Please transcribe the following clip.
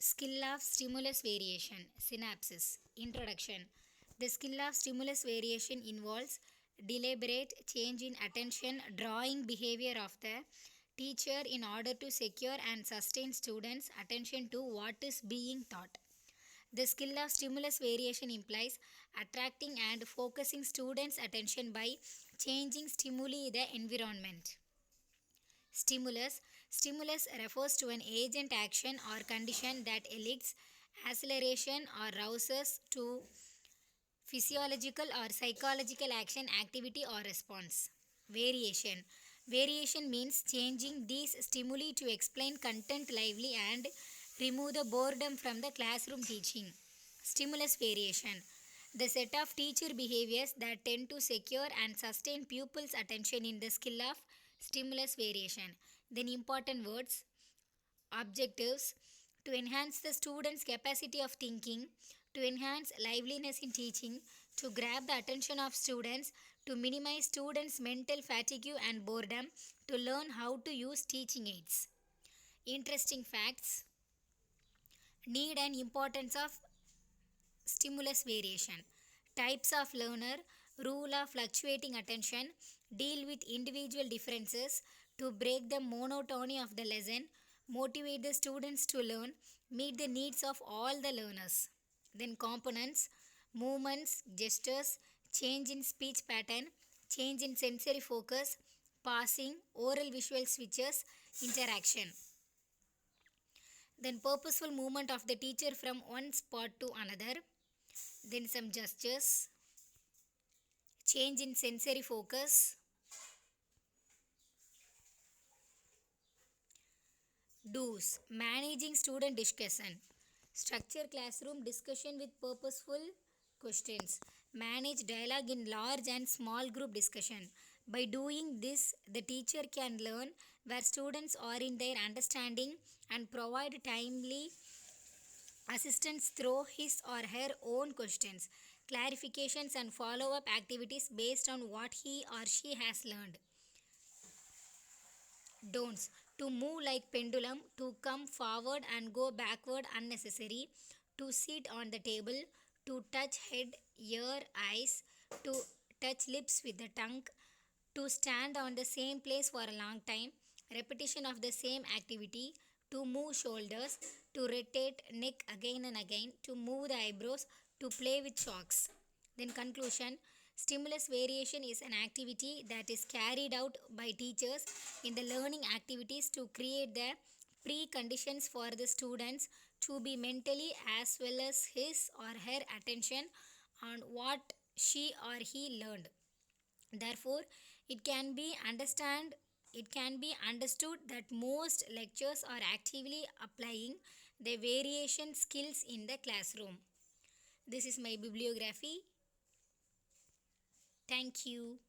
Skill of stimulus variation. Synapses. Introduction. The skill of stimulus variation involves deliberate change in attention drawing behavior of the teacher in order to secure and sustain students' attention to what is being taught. The skill of stimulus variation implies attracting and focusing students' attention by changing stimuli the environment. Stimulus. Stimulus refers to an agent, action, or condition that elicits acceleration or rouses to physiological or psychological action, activity, or response. Variation. Variation means changing these stimuli to explain content lively and remove the boredom from the classroom teaching. Stimulus variation. The set of teacher behaviors that tend to secure and sustain pupils' attention in the skill of stimulus variation. Then important words. Objectives. To enhance the student's capacity of thinking, to enhance liveliness in teaching, to grab the attention of students, to minimize students' mental fatigue and boredom, to learn how to use teaching aids. Interesting facts. Need and importance of stimulus variation. Types of learner, rule of fluctuating attention, deal with individual differences to break the monotony of the lesson, motivate the students to learn, meet the needs of all the learners. Then components, movements, gestures, change in speech pattern, change in sensory focus, passing, oral visual switches, interaction. Then purposeful movement of the teacher from one spot to another. Then some gestures, change in sensory focus. Do's. Managing student discussion. Structure classroom discussion with purposeful questions. Manage dialogue in large and small group discussion. By doing this, the teacher can learn where students are in their understanding and provide timely assistance through his or her own questions, clarifications, and follow up activities based on what he or she has learned. Don'ts. To move like pendulum, to come forward and go backward unnecessary, to sit on the table, to touch head, ear, eyes, to touch lips with the tongue, to stand on the same place for a long time, repetition of the same activity, to move shoulders, to rotate neck again and again, to move the eyebrows, to play with chalks. Then conclusion. Stimulus variation is an activity that is carried out by teachers in the learning activities to create the preconditions for the students to be mentally as well as his or her attention on what she or he learned. Therefore, it can be understood that most lectures are actively applying the variation skills in the classroom. This is my bibliography. Thank you.